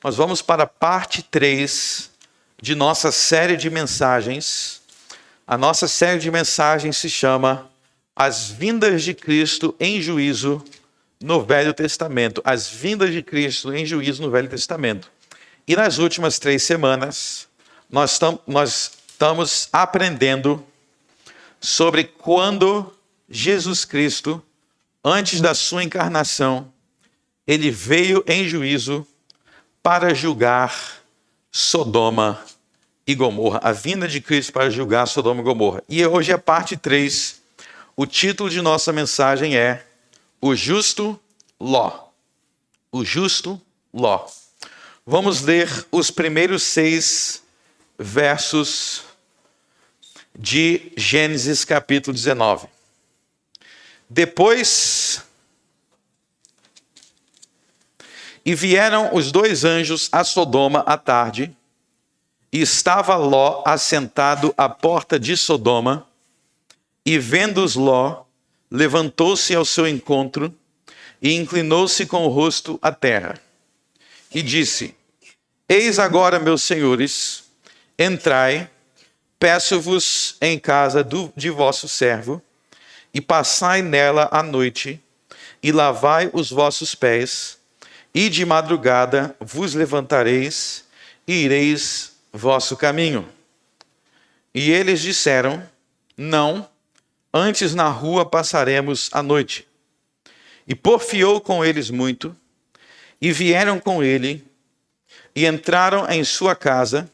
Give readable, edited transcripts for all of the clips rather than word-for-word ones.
Nós vamos para a parte 3 de nossa série de mensagens. A nossa série de mensagens se chama As Vindas de Cristo em Juízo no Velho Testamento. As Vindas de Cristo em Juízo no Velho Testamento. E nas últimas 3 semanas, nós estamos aprendendo sobre quando Jesus Cristo, antes da sua encarnação, ele veio em juízo para julgar Sodoma e Gomorra. A vinda de Cristo para julgar Sodoma e Gomorra. E hoje é a parte 3. O título de nossa mensagem é O Justo Ló. O Justo Ló. Vamos ler os primeiros 6 versos de Gênesis capítulo 19. Depois, e vieram os 2 anjos a Sodoma à tarde, e estava Ló assentado à porta de Sodoma, e vendo-os Ló, levantou-se ao seu encontro, e inclinou-se com o rosto à terra, e disse: Eis agora, meus senhores, entrai, peço-vos em casa de vosso servo, e passai nela a noite, e lavai os vossos pés, e de madrugada vos levantareis, e ireis vosso caminho. E eles disseram: Não, antes na rua passaremos a noite. E porfiou com eles muito, e vieram com ele, e entraram em sua casa,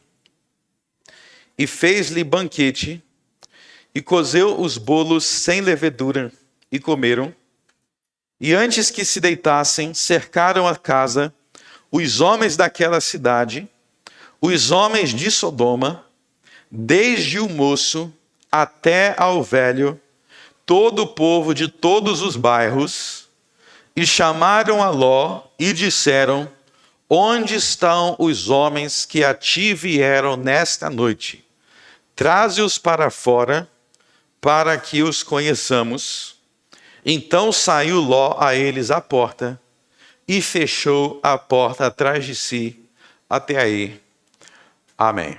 e fez-lhe banquete, e cozeu os bolos sem levedura, e comeram. E antes que se deitassem, cercaram a casa os homens daquela cidade, os homens de Sodoma, desde o moço até ao velho, todo o povo de todos os bairros, e chamaram a Ló e disseram: Onde estão os homens que a ti vieram nesta noite? Traze-os para fora, para que os conheçamos. Então saiu Ló a eles à porta, e fechou a porta atrás de si. Até aí. Amém.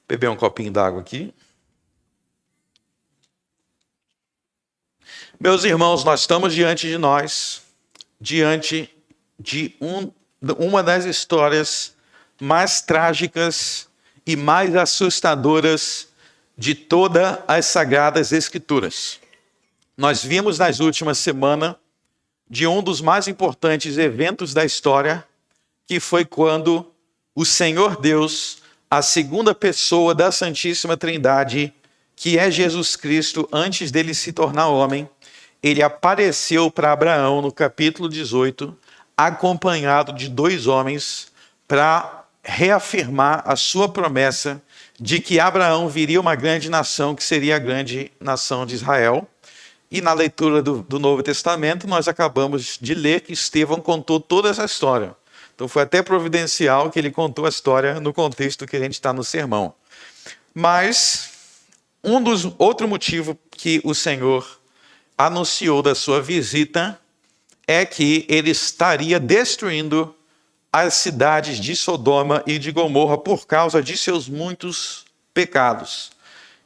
Beber um copinho d'água aqui. Meus irmãos, nós estamos diante de uma das histórias mais trágicas e mais assustadoras de todas as Sagradas Escrituras. Nós vimos nas últimas semanas de um dos mais importantes eventos da história, que foi quando o Senhor Deus, a segunda pessoa da Santíssima Trindade, que é Jesus Cristo, antes dele se tornar homem, ele apareceu para Abraão no capítulo 18, acompanhado de 2 homens, para reafirmar a sua promessa de que Abraão viria uma grande nação, que seria a grande nação de Israel. E na leitura do Novo Testamento, nós acabamos de ler que Estevão contou toda essa história. Então foi até providencial que ele contou a história no contexto que a gente está no sermão. Mas outro motivo que o Senhor anunciou da sua visita é que ele estaria destruindo as cidades de Sodoma e de Gomorra por causa de seus muitos pecados.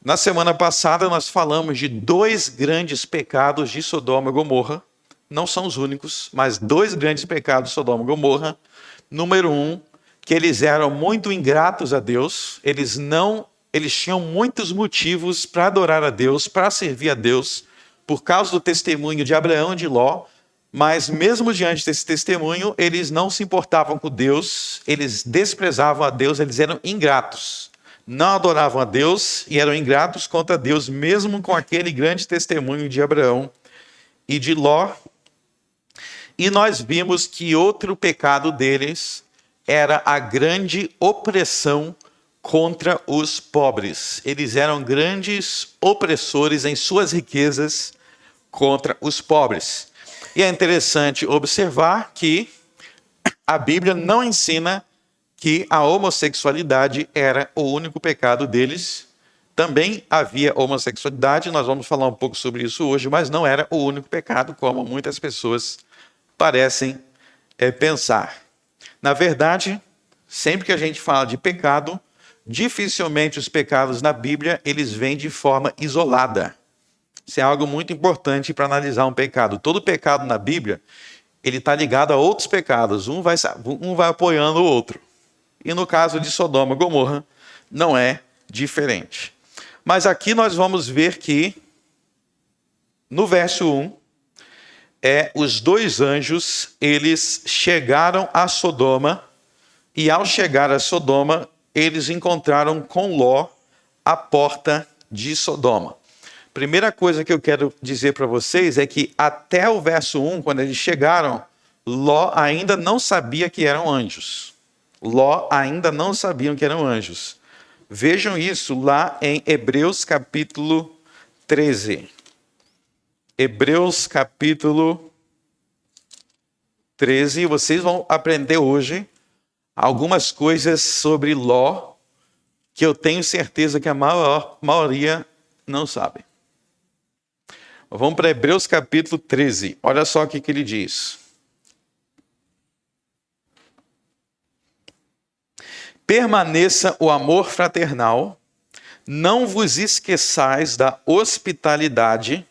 Na semana passada nós falamos de 2 grandes pecados de Sodoma e Gomorra. Não são os únicos, mas 2 grandes pecados de Sodoma e Gomorra. Número 1, que eles eram muito ingratos a Deus. Eles tinham muitos motivos para adorar a Deus, para servir a Deus, por causa do testemunho de Abraão e de Ló. Mas mesmo diante desse testemunho, eles não se importavam com Deus, eles desprezavam a Deus, eles eram ingratos. Não adoravam a Deus e eram ingratos contra Deus, mesmo com aquele grande testemunho de Abraão e de Ló. E nós vimos que outro pecado deles era a grande opressão contra os pobres. Eles eram grandes opressores em suas riquezas contra os pobres. E é interessante observar que a Bíblia não ensina que a homossexualidade era o único pecado deles. Também havia homossexualidade, nós vamos falar um pouco sobre isso hoje, mas não era o único pecado, como muitas pessoas parecem é pensar. Na verdade, sempre que a gente fala de pecado, dificilmente os pecados na Bíblia, eles vêm de forma isolada. Isso é algo muito importante para analisar um pecado. Todo pecado na Bíblia, ele está ligado a outros pecados. Um vai apoiando o outro. E no caso de Sodoma e Gomorra, não é diferente. Mas aqui nós vamos ver que, no verso 1, os dois anjos, eles chegaram a Sodoma, e ao chegar a Sodoma, eles encontraram com Ló a porta de Sodoma. Primeira coisa que eu quero dizer para vocês é que até o verso 1, quando eles chegaram, Ló ainda não sabia que eram anjos. Ló ainda não sabiam que eram anjos. Vejam isso lá em Hebreus capítulo 13. Hebreus capítulo 13. Vocês vão aprender hoje algumas coisas sobre Ló que eu tenho certeza que a maioria não sabe. Vamos para Hebreus capítulo 13. Olha só o que ele diz. Permaneça o amor fraternal, não vos esqueçais da hospitalidade,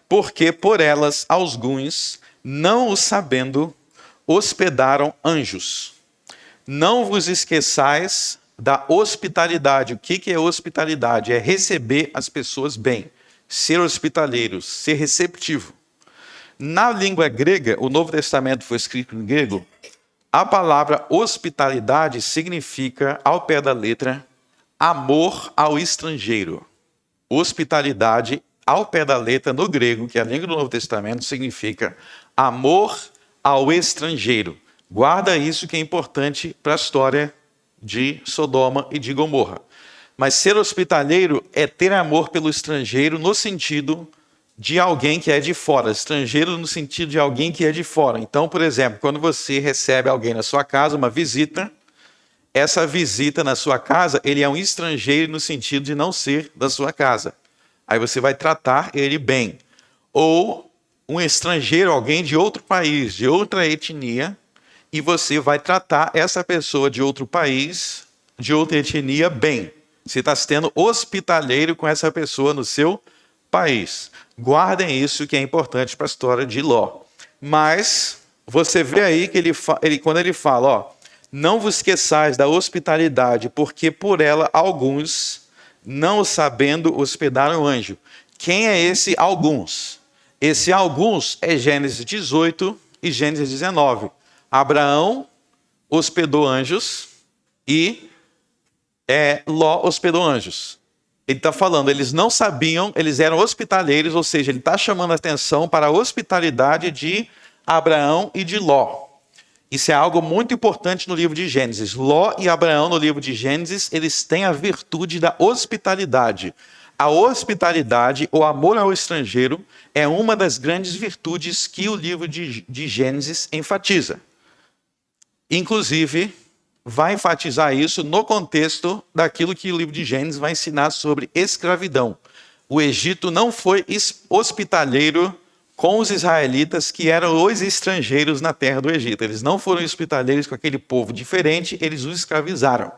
porque por elas alguns, não o sabendo, hospedaram anjos. Não vos esqueçais da hospitalidade. O que é hospitalidade? É receber as pessoas bem, ser hospitaleiro, ser receptivo. Na língua grega, o Novo Testamento foi escrito em grego, a palavra hospitalidade significa, ao pé da letra, amor ao estrangeiro. Hospitalidade, ao pé da letra, no grego, que é a língua do Novo Testamento, significa amor ao estrangeiro. Guarda isso que é importante para a história de Sodoma e de Gomorra. Mas ser hospitaleiro é ter amor pelo estrangeiro no sentido de alguém que é de fora. Estrangeiro no sentido de alguém que é de fora. Então, por exemplo, quando você recebe alguém na sua casa, uma visita, essa visita na sua casa, ele é um estrangeiro no sentido de não ser da sua casa. Aí você vai tratar ele bem. Ou um estrangeiro, alguém de outro país, de outra etnia, e você vai tratar essa pessoa de outro país, de outra etnia, bem. Você está sendo hospitaleiro com essa pessoa no seu país. Guardem isso que é importante para a história de Ló. Mas você vê aí que quando ele fala, ó, não vos esqueçais da hospitalidade, porque por ela alguns, não sabendo, hospedaram o anjo. Quem é esse alguns? Esse alguns é Gênesis 18 e Gênesis 19. Abraão hospedou anjos e Ló hospedou anjos. Ele está falando, eles não sabiam, eles eram hospitaleiros, ou seja, ele está chamando a atenção para a hospitalidade de Abraão e de Ló. Isso é algo muito importante no livro de Gênesis. Ló e Abraão, no livro de Gênesis, eles têm a virtude da hospitalidade. A hospitalidade, o amor ao estrangeiro, é uma das grandes virtudes que o livro de Gênesis enfatiza. Inclusive, vai enfatizar isso no contexto daquilo que o livro de Gênesis vai ensinar sobre escravidão. O Egito não foi hospitaleiro com os israelitas, que eram os estrangeiros na terra do Egito. Eles não foram hospitaleiros com aquele povo diferente, eles os escravizaram.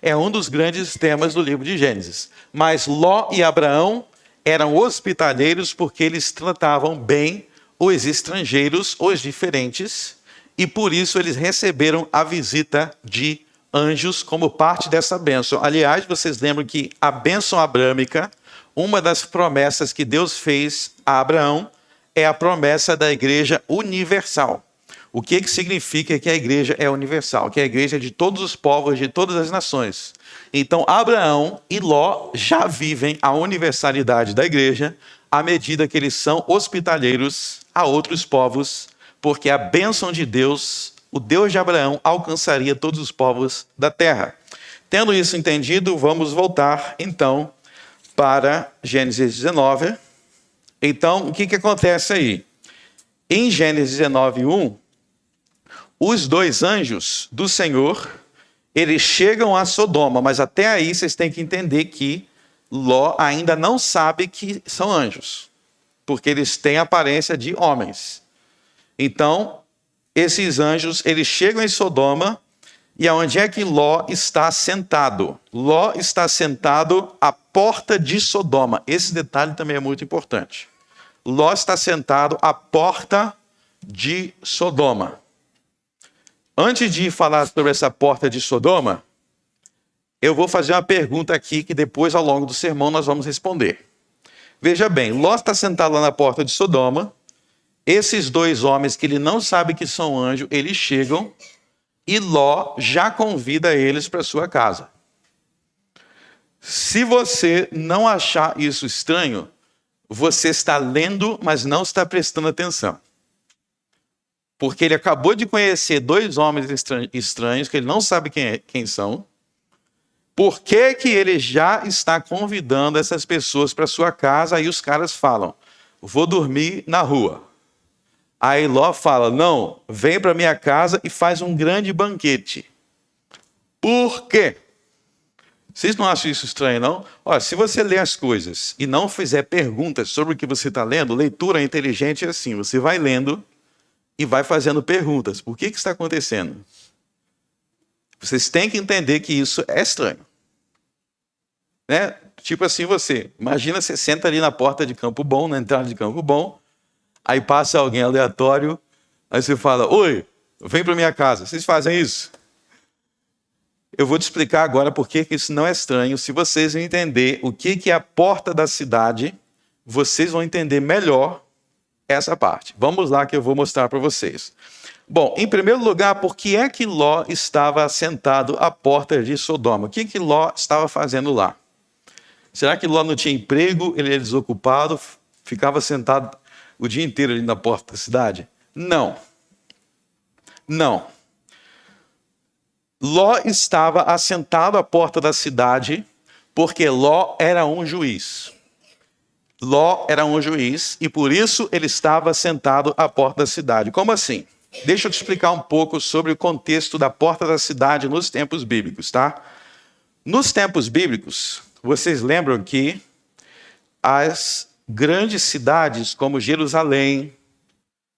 É um dos grandes temas do livro de Gênesis. Mas Ló e Abraão eram hospitaleiros porque eles tratavam bem os estrangeiros, os diferentes, e por isso eles receberam a visita de anjos como parte dessa bênção. Aliás, vocês lembram que a bênção abrâmica, uma das promessas que Deus fez a Abraão, é a promessa da igreja universal. O que significa que a igreja é universal? Que a igreja é de todos os povos, de todas as nações. Então, Abraão e Ló já vivem a universalidade da igreja à medida que eles são hospitaleiros a outros povos, porque a bênção de Deus, o Deus de Abraão, alcançaria todos os povos da terra. Tendo isso entendido, vamos voltar, então, para Gênesis 19. Então, o que acontece aí? Em Gênesis 19, 1, os dois anjos do Senhor, eles chegam a Sodoma, mas até aí vocês têm que entender que Ló ainda não sabe que são anjos, porque eles têm a aparência de homens. Então, esses anjos, eles chegam em Sodoma, e aonde é que Ló está sentado? Ló está sentado à porta de Sodoma. Esse detalhe também é muito importante. Ló está sentado à porta de Sodoma. Antes de falar sobre essa porta de Sodoma, eu vou fazer uma pergunta aqui que depois, ao longo do sermão, nós vamos responder. Veja bem, Ló está sentado lá na porta de Sodoma. Esses dois homens que ele não sabe que são anjos, eles chegam e Ló já convida eles para sua casa. Se você não achar isso estranho, você está lendo, mas não está prestando atenção. Porque ele acabou de conhecer dois homens estranhos, que ele não sabe quem são. Por que que ele já está convidando essas pessoas para sua casa? Aí os caras falam, vou dormir na rua. Aí Ló fala, não, vem para minha casa e faz um grande banquete. Por quê? Vocês não acham isso estranho, não? Olha, se você ler as coisas e não fizer perguntas sobre o que você está lendo, leitura inteligente é assim, você vai lendo e vai fazendo perguntas. Por que está acontecendo? Vocês têm que entender que isso é estranho. Né? Tipo assim, imagina, você senta ali na porta de Campo Bom, na entrada de Campo Bom, aí passa alguém aleatório, aí você fala, oi, vem para minha casa. Vocês fazem isso? Eu vou te explicar agora por que isso não é estranho. Se vocês entender o que é a porta da cidade, vocês vão entender melhor essa parte. Vamos lá que eu vou mostrar para vocês. Bom, em primeiro lugar, por que é que Ló estava sentado à porta de Sodoma? O que que Ló estava fazendo lá? Será que Ló não tinha emprego, ele era desocupado, ficava sentado o dia inteiro ali na porta da cidade? Não. Não. Ló estava assentado à porta da cidade porque Ló era um juiz. Ló era um juiz e por isso ele estava sentado à porta da cidade. Como assim? Deixa eu te explicar um pouco sobre o contexto da porta da cidade nos tempos bíblicos, tá? Nos tempos bíblicos, vocês lembram que as grandes cidades como Jerusalém,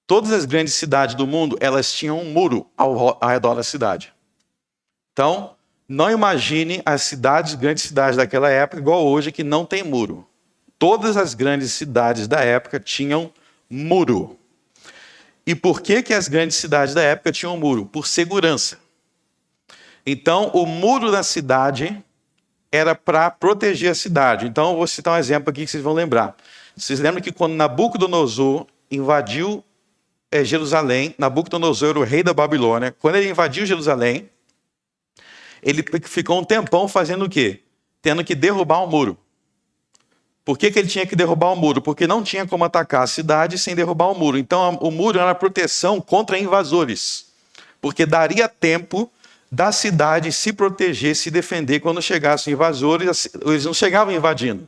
todas as grandes cidades do mundo, elas tinham um muro ao redor da cidade. Então, não imagine as grandes cidades daquela época igual hoje, que não tem muro. Todas as grandes cidades da época tinham muro. E por que as grandes cidades da época tinham muro? Por segurança. Então, o muro da cidade era para proteger a cidade. Então, eu vou citar um exemplo aqui que vocês vão lembrar. Vocês lembram que quando Nabucodonosor invadiu Jerusalém, Nabucodonosor era o rei da Babilônia. Quando ele invadiu Jerusalém, ele ficou um tempão fazendo o quê? Tendo que derrubar um muro. Por que ele tinha que derrubar o muro? Porque não tinha como atacar a cidade sem derrubar o muro. Então, o muro era proteção contra invasores. Porque daria tempo da cidade se proteger, se defender quando chegassem invasores. Eles não chegavam invadindo.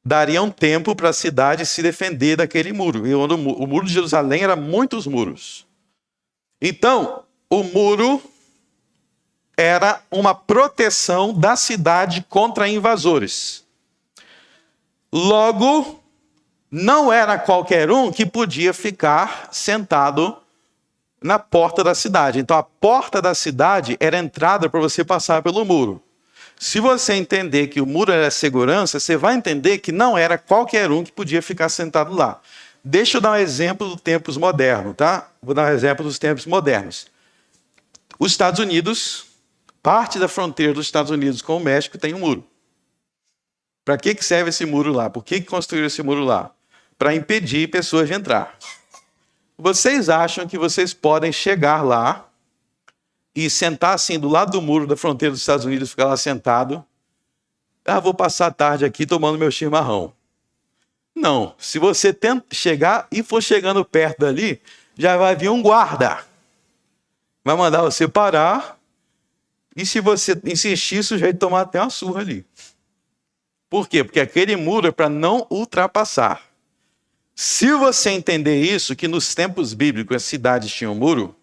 Daria um tempo para a cidade se defender daquele muro. E o muro de Jerusalém era muitos muros. Então, o muro era uma proteção da cidade contra invasores. Logo, não era qualquer um que podia ficar sentado na porta da cidade. Então, a porta da cidade era a entrada para você passar pelo muro. Se você entender que o muro era segurança, você vai entender que não era qualquer um que podia ficar sentado lá. Deixa eu dar um exemplo dos tempos modernos, tá? Vou dar um exemplo dos tempos modernos. Os Estados Unidos, parte da fronteira dos Estados Unidos com o México tem um muro. Para que serve esse muro lá? Por que construíram esse muro lá? Para impedir pessoas de entrar. Vocês acham que vocês podem chegar lá e sentar assim do lado do muro da fronteira dos Estados Unidos, ficar lá sentado? Vou passar a tarde aqui tomando meu chimarrão. Não. Se você tenta chegar e for chegando perto dali, já vai vir um guarda. Vai mandar você parar. E se você insistir, o sujeito tomar até uma surra ali. Por quê? Porque aquele muro é para não ultrapassar. Se você entender isso, que nos tempos bíblicos as cidades tinham muro,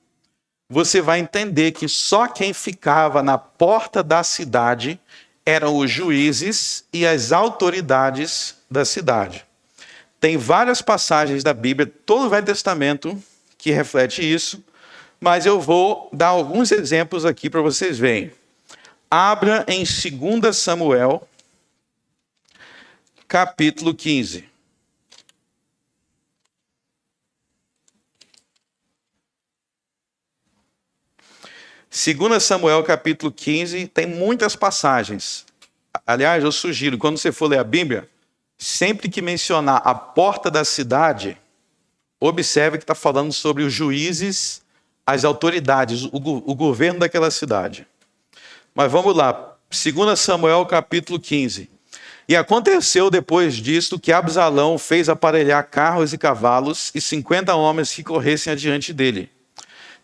você vai entender que só quem ficava na porta da cidade eram os juízes e as autoridades da cidade. Tem várias passagens da Bíblia, todo o Velho Testamento, que reflete isso. mas eu vou dar alguns exemplos aqui para vocês verem. Abra em 2 Samuel, capítulo 15. Segunda Samuel, capítulo 15, tem muitas passagens. Aliás, eu sugiro, quando você for ler a Bíblia, sempre que mencionar a porta da cidade, observe que está falando sobre os juízes, as autoridades, o governo daquela cidade. Mas vamos lá, 2 Samuel, capítulo 15. E aconteceu depois disto que Absalão fez aparelhar carros e cavalos e 50 homens que corressem adiante dele.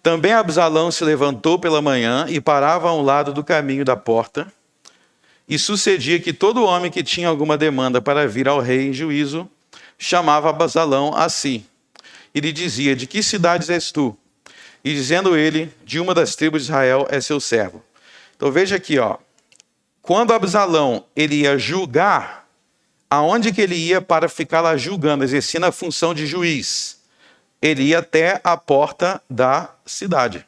Também Absalão se levantou pela manhã e parava a um lado do caminho da porta. E sucedia que todo homem que tinha alguma demanda para vir ao rei em juízo, chamava Absalão a si. E lhe dizia, de que cidades és tu? E dizendo ele, de uma das tribos de Israel é seu servo. Então veja aqui, quando Absalão ele ia julgar, aonde que ele ia para ficar lá julgando, exercendo a função de juiz? Ele ia até a porta da cidade.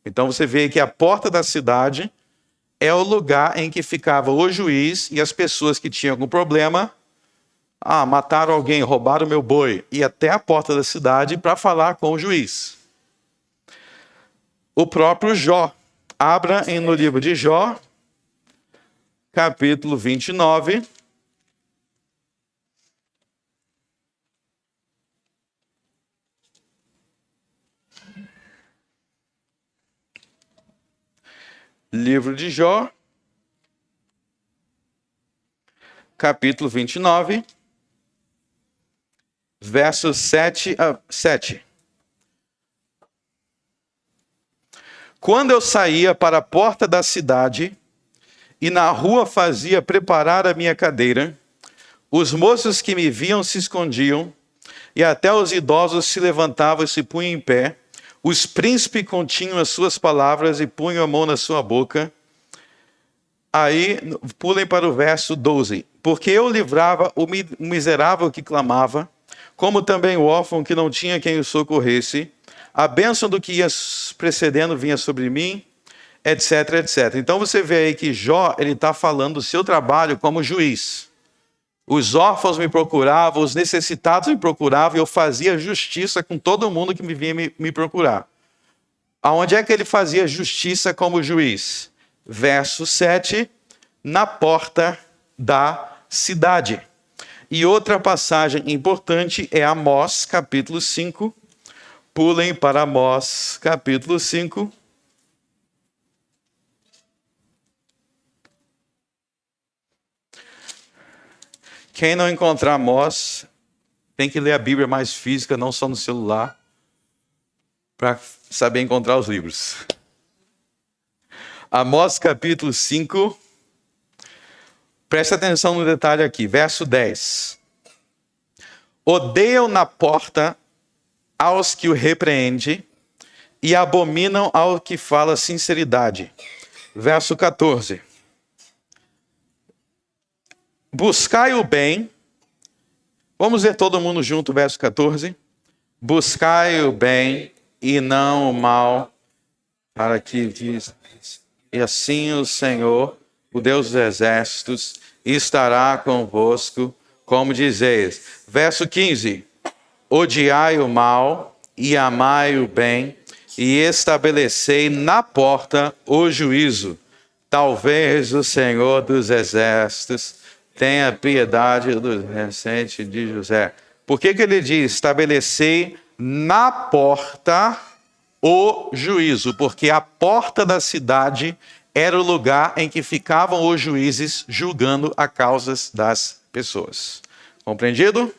Então você vê que a porta da cidade é o lugar em que ficava o juiz e as pessoas que tinham algum problema. Mataram alguém, roubaram meu boi. Ia até a porta da cidade para falar com o juiz. O próprio Jó. Abra no livro de Jó, capítulo 29. Livro de Jó, capítulo 29, versos 7 a 7. Quando eu saía para a porta da cidade e na rua fazia preparar a minha cadeira, os moços que me viam se escondiam e até os idosos se levantavam e se punham em pé. Os príncipes continham as suas palavras e punham a mão na sua boca. Aí, pulem para o verso 12. Porque eu livrava o miserável que clamava, como também o órfão que não tinha quem o socorresse. A bênção do que ia precedendo vinha sobre mim, etc, etc. Então você vê aí que Jó, ele está falando do seu trabalho como juiz. Os órfãos me procuravam, os necessitados me procuravam, e eu fazia justiça com todo mundo que me vinha me procurar. Aonde é que ele fazia justiça como juiz? Verso 7, na porta da cidade. E outra passagem importante é Amós, capítulo 5. Pulem para Amós, capítulo 5. Quem não encontrar Amós, tem que ler a Bíblia mais física, não só no celular, para saber encontrar os livros. Amós, capítulo 5. Presta atenção no detalhe aqui, verso 10. Odeiam na porta aos que o repreende e abominam ao que fala sinceridade. Verso 14. Buscai o bem. Vamos ler todo mundo junto, verso 14. Buscai o bem e não o mal, para que diz, e assim o Senhor, o Deus dos exércitos, estará convosco, como dizeis. Verso 15. Odiai o mal e amai o bem, e estabelecei na porta o juízo. Talvez o Senhor dos exércitos tenha piedade do descendente de José. Por que ele diz estabelecei na porta o juízo? Porque a porta da cidade era o lugar em que ficavam os juízes julgando as causas das pessoas. Compreendido?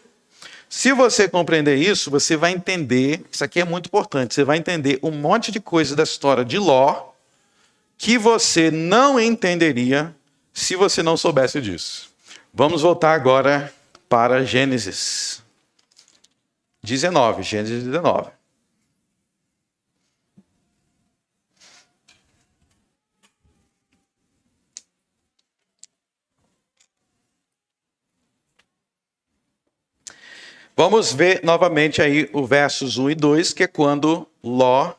Se você compreender isso, você vai entender, isso aqui é muito importante, você vai entender um monte de coisa da história de Ló que você não entenderia se você não soubesse disso. Vamos voltar agora para Gênesis 19. Gênesis 19. Vamos ver novamente aí o versos 1 e 2, que é quando Ló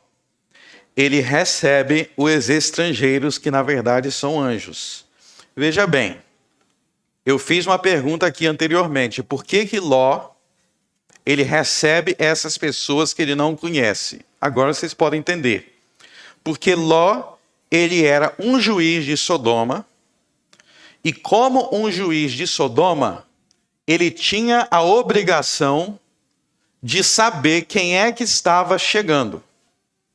ele recebe os estrangeiros, que na verdade são anjos. Veja bem, eu fiz uma pergunta aqui anteriormente. Por que Ló, ele recebe essas pessoas que ele não conhece? Agora vocês podem entender. Porque Ló, ele era um juiz de Sodoma, e como um juiz de Sodoma, ele tinha a obrigação de saber quem é que estava chegando.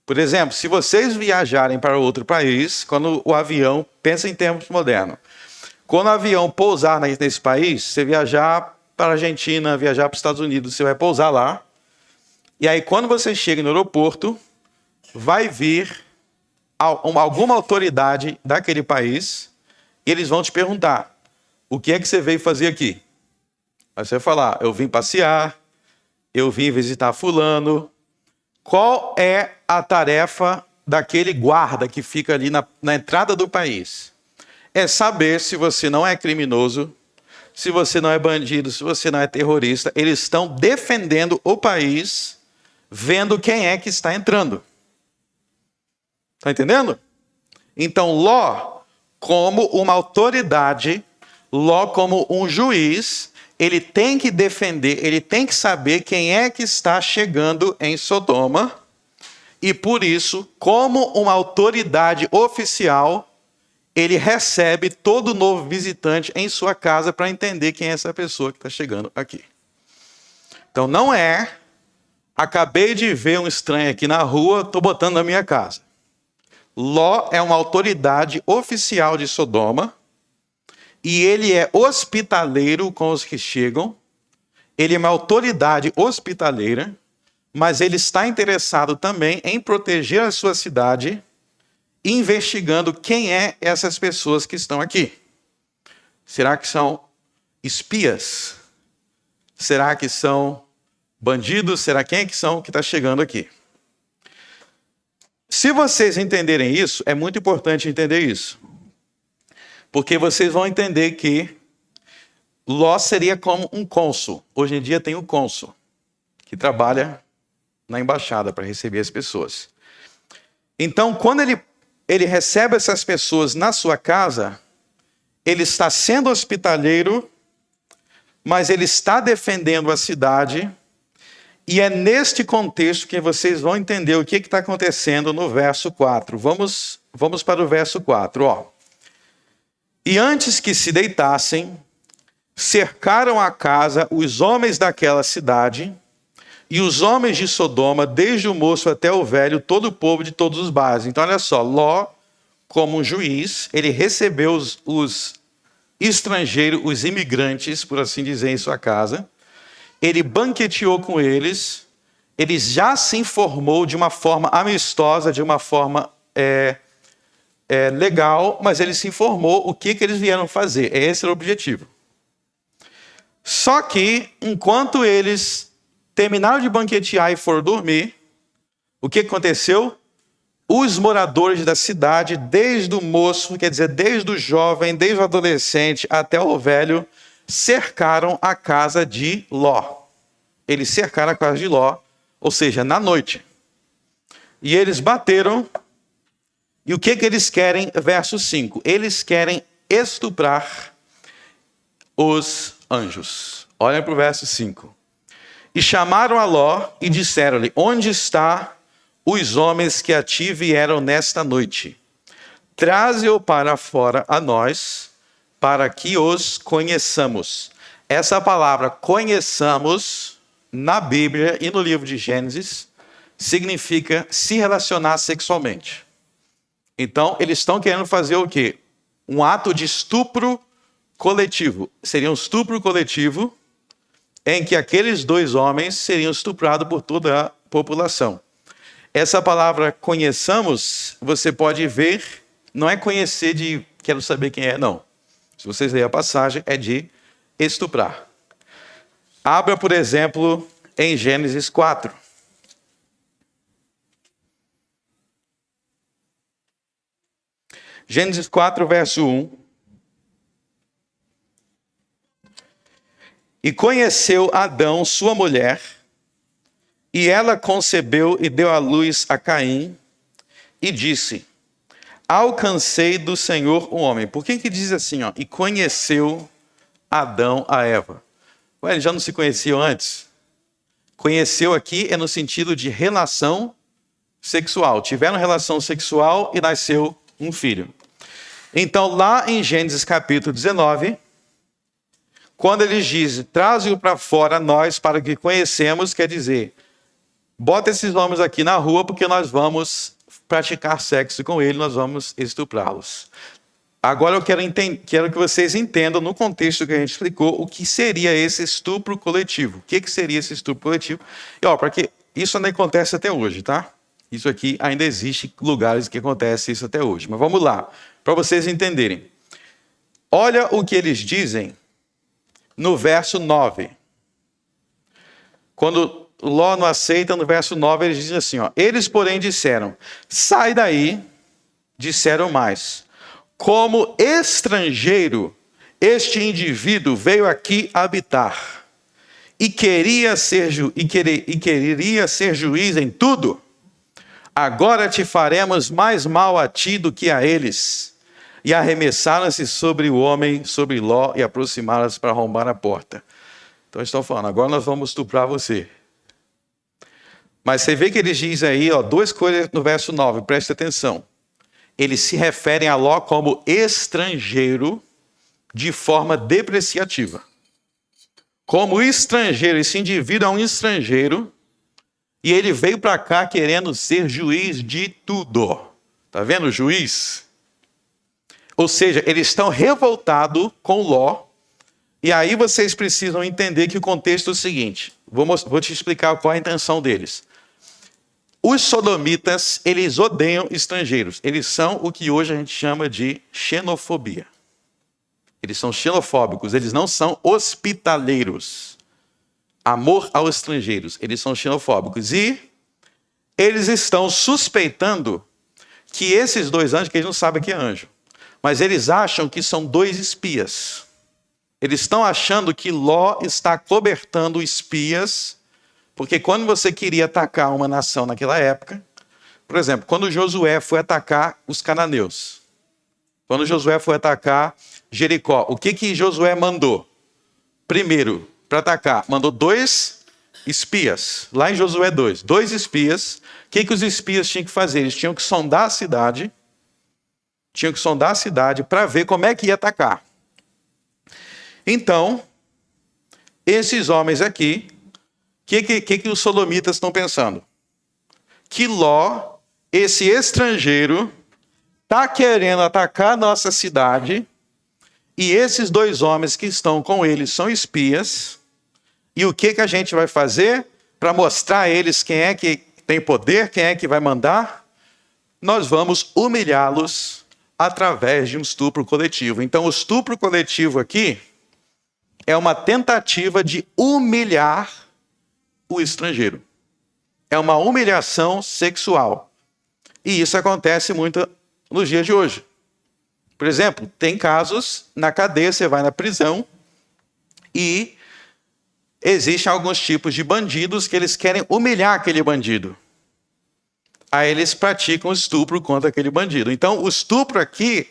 Por exemplo, se vocês viajarem para outro país, quando o avião, pensa em termos modernos, quando o avião pousar nesse país, você viajar para a Argentina, viajar para os Estados Unidos, você vai pousar lá, e aí quando você chega no aeroporto, vai vir alguma autoridade daquele país, e eles vão te perguntar, o que é que você veio fazer aqui? Aí você vai falar, eu vim passear, eu vim visitar fulano. Qual é a tarefa daquele guarda que fica ali na entrada do país? É saber se você não é criminoso, se você não é bandido, se você não é terrorista. Eles estão defendendo o país, vendo quem é que está entrando. Está entendendo? Então, Ló, como uma autoridade, Ló, como um juiz, ele tem que defender, ele tem que saber quem é que está chegando em Sodoma. E por isso, como uma autoridade oficial, ele recebe todo novo visitante em sua casa para entender quem é essa pessoa que está chegando aqui. Então, não é, acabei de ver um estranho aqui na rua, estou botando na minha casa. Ló é uma autoridade oficial de Sodoma, e ele é hospitaleiro com os que chegam, ele é uma autoridade hospitaleira, mas ele está interessado também em proteger a sua cidade, investigando quem é essas pessoas que estão aqui. Será que são espias? Será que são bandidos? Será quem é que são que está chegando aqui? Se vocês entenderem isso, é muito importante entender isso. Porque vocês vão entender que Ló seria como um cônsul. Hoje em dia tem o cônsul, que trabalha na embaixada para receber as pessoas. Então, quando ele recebe essas pessoas na sua casa, ele está sendo hospitaleiro, mas ele está defendendo a cidade. E é neste contexto que vocês vão entender o que está acontecendo no verso 4. Vamos para o verso 4. Ó. E antes que se deitassem, cercaram a casa os homens daquela cidade e os homens de Sodoma, desde o moço até o velho, todo o povo de todos os bairros. Então, olha só, Ló, como um juiz, ele recebeu os estrangeiros, os imigrantes, por assim dizer, em sua casa. Ele banqueteou com eles, ele já se informou de uma forma amistosa, de uma forma legal, mas ele se informou o que eles vieram fazer. Esse era o objetivo. Só que, enquanto eles terminaram de banquetear e foram dormir, o que aconteceu? Os moradores da cidade, desde o moço, quer dizer, desde o jovem, desde o adolescente até o velho, cercaram a casa de Ló. Eles cercaram a casa de Ló, ou seja, na noite. E eles bateram. E o que eles querem? Verso 5. Eles querem estuprar os anjos. Olhem para o verso 5. E chamaram a Ló e disseram-lhe, onde estão os homens que a ti vieram nesta noite? Traze-o para fora a nós, para que os conheçamos. Essa palavra conheçamos, na Bíblia e no livro de Gênesis, significa se relacionar sexualmente. Então, eles estão querendo fazer o quê? Um ato de estupro coletivo. Seria um estupro coletivo em que aqueles dois homens seriam estuprados por toda a população. Essa palavra conheçamos, você pode ver, não é conhecer de quero saber quem é, não. Se vocês lerem a passagem, é de estuprar. Abra, por exemplo, em Gênesis 4. Gênesis 4, verso 1. E conheceu Adão, sua mulher, e ela concebeu e deu à luz a Caim, e disse: alcancei do Senhor um homem. Por que diz assim, ó? E conheceu Adão a Eva. Ué, eles já não se conheciam antes? Conheceu aqui é no sentido de relação sexual. Tiveram relação sexual e nasceu um filho. Então, lá em Gênesis capítulo 19, quando eles dizem, traze-o para fora nós para que conhecemos, quer dizer, bota esses homens aqui na rua porque nós vamos praticar sexo com ele, nós vamos estuprá-los. Agora eu quero que vocês entendam, no contexto que a gente explicou, o que seria esse estupro coletivo. O que seria esse estupro coletivo? E ó, porque isso ainda acontece até hoje, tá? Isso aqui ainda existe lugares que acontece isso até hoje. Mas vamos lá, para vocês entenderem. Olha o que eles dizem no verso 9. Quando Ló não aceita, no verso 9, eles dizem assim, ó. Eles, porém, disseram, sai daí, disseram mais. Como estrangeiro, este indivíduo veio aqui habitar e queria ser juiz em tudo. Agora te faremos mais mal a ti do que a eles. E arremessaram-se sobre o homem, sobre Ló, e aproximaram-se para arrombar a porta. Então eles estão falando, agora nós vamos estuprar você. Mas você vê que eles dizem aí, ó, duas coisas no verso 9, preste atenção. Eles se referem a Ló como estrangeiro de forma depreciativa. Como estrangeiro, esse indivíduo é um estrangeiro e ele veio para cá querendo ser juiz de tudo. Tá vendo o juiz? Ou seja, eles estão revoltados com Ló. E aí vocês precisam entender que o contexto é o seguinte. Vou te explicar qual é a intenção deles. Os sodomitas, eles odeiam estrangeiros. Eles são o que hoje a gente chama de xenofobia. Eles são xenofóbicos, eles não são hospitaleiros. Amor aos estrangeiros, eles são xenofóbicos. E eles estão suspeitando que esses dois anjos, que eles não sabem que é anjo, mas eles acham que são dois espias. Eles estão achando que Ló está cobertando espias, porque quando você queria atacar uma nação naquela época, por exemplo, quando Josué foi atacar os cananeus, quando Josué foi atacar Jericó, o que Josué mandou? Primeiro, para atacar, mandou 2 espias, lá em Josué 2, 2 espias. O que os espias tinham que fazer? Eles tinham que sondar a cidade, para ver como é que ia atacar. Então, esses homens aqui, o que os sodomitas estão pensando? Que Ló, esse estrangeiro, está querendo atacar a nossa cidade, e esses 2 homens que estão com ele são espias, e o que a gente vai fazer para mostrar a eles quem é que tem poder, quem é que vai mandar? Nós vamos humilhá-los através de um estupro coletivo. Então, o estupro coletivo aqui é uma tentativa de humilhar o estrangeiro. É uma humilhação sexual. E isso acontece muito nos dias de hoje. Por exemplo, tem casos na cadeia, você vai na prisão e existem alguns tipos de bandidos que eles querem humilhar aquele bandido. Aí eles praticam estupro contra aquele bandido. Então, o estupro aqui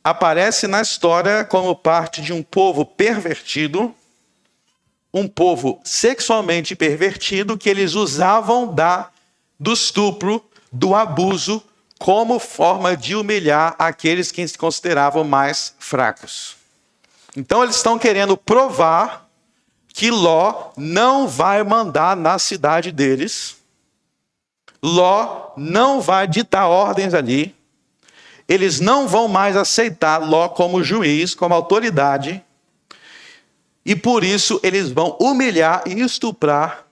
aparece na história como parte de um povo pervertido, um povo sexualmente pervertido, que eles usavam do estupro, do abuso, como forma de humilhar aqueles que se consideravam mais fracos. Então eles estão querendo provar que Ló não vai mandar na cidade deles, Ló não vai ditar ordens ali, eles não vão mais aceitar Ló como juiz, como autoridade, e por isso eles vão humilhar e estuprar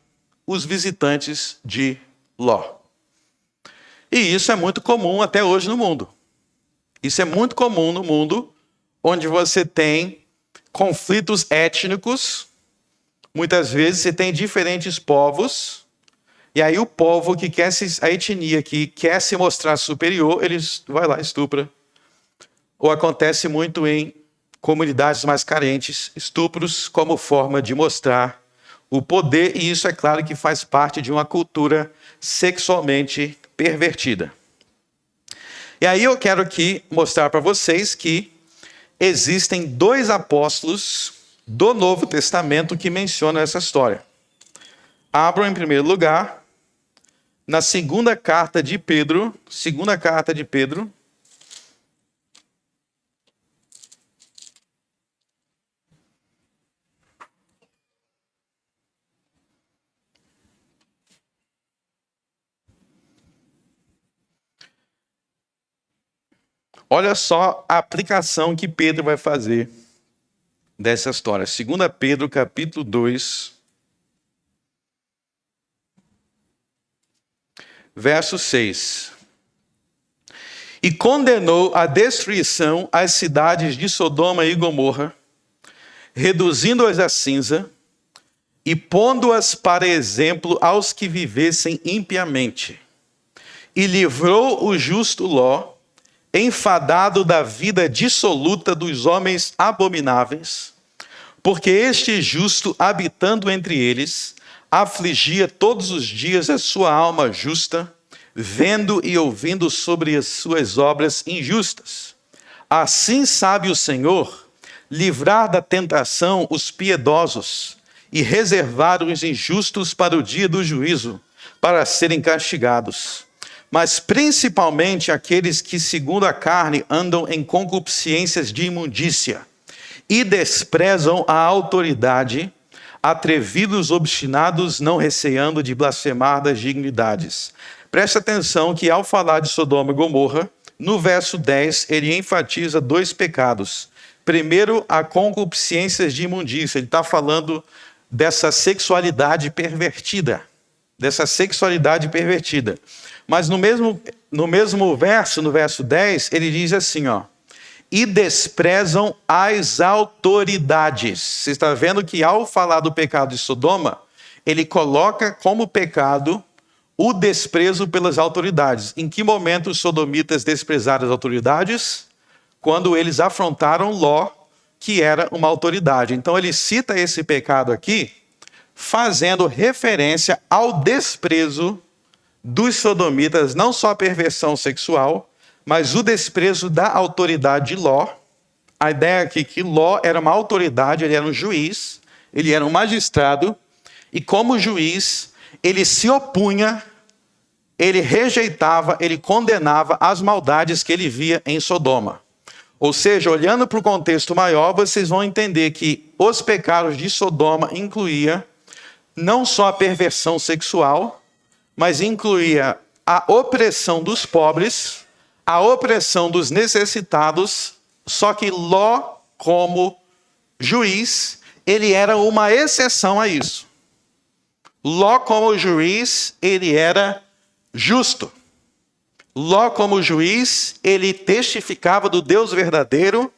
os visitantes de Ló. E isso é muito comum até hoje no mundo. Isso é muito comum no mundo onde você tem conflitos étnicos. Muitas vezes você tem diferentes povos. E aí o povo que quer a etnia que quer se mostrar superior, eles vai lá e estupra. Ou acontece muito em comunidades mais carentes, estupros como forma de mostrar o poder. E isso é claro que faz parte de uma cultura sexualmente pervertida. E aí eu quero aqui mostrar para vocês que existem 2 apóstolos do Novo Testamento que mencionam essa história. Abram em primeiro lugar na segunda carta de Pedro. Olha só a aplicação que Pedro vai fazer dessa história. 2 Pedro, capítulo 2, verso 6. E condenou a destruição as cidades de Sodoma e Gomorra, reduzindo-as a cinza e pondo-as para exemplo aos que vivessem impiamente. E livrou o justo Ló, enfadado da vida dissoluta dos homens abomináveis, porque este justo, habitando entre eles, afligia todos os dias a sua alma justa, vendo e ouvindo sobre as suas obras injustas. Assim sabe o Senhor livrar da tentação os piedosos e reservar os injustos para o dia do juízo, para serem castigados. Mas principalmente aqueles que, segundo a carne, andam em concupiscências de imundícia e desprezam a autoridade, atrevidos, obstinados, não receando de blasfemar das dignidades. Presta atenção que ao falar de Sodoma e Gomorra, no verso 10, ele enfatiza 2 pecados. Primeiro, a concupiscências de imundícia. Ele está falando dessa sexualidade pervertida. Mas no mesmo verso, no verso 10, ele diz assim, e desprezam as autoridades. Você está vendo que ao falar do pecado de Sodoma, ele coloca como pecado o desprezo pelas autoridades. Em que momento os sodomitas desprezaram as autoridades? Quando eles afrontaram Ló, que era uma autoridade. Então ele cita esse pecado aqui, fazendo referência ao desprezo dos sodomitas, não só a perversão sexual, mas o desprezo da autoridade de Ló. A ideia aqui é que Ló era uma autoridade, ele era um juiz, ele era um magistrado, e como juiz, ele se opunha, ele rejeitava, ele condenava as maldades que ele via em Sodoma. Ou seja, olhando para o contexto maior, vocês vão entender que os pecados de Sodoma incluía não só a perversão sexual, mas incluía a opressão dos pobres, a opressão dos necessitados, só que Ló, como juiz, ele era uma exceção a isso. Ló, como juiz, ele era justo. Ló, como juiz, ele testificava do Deus verdadeiro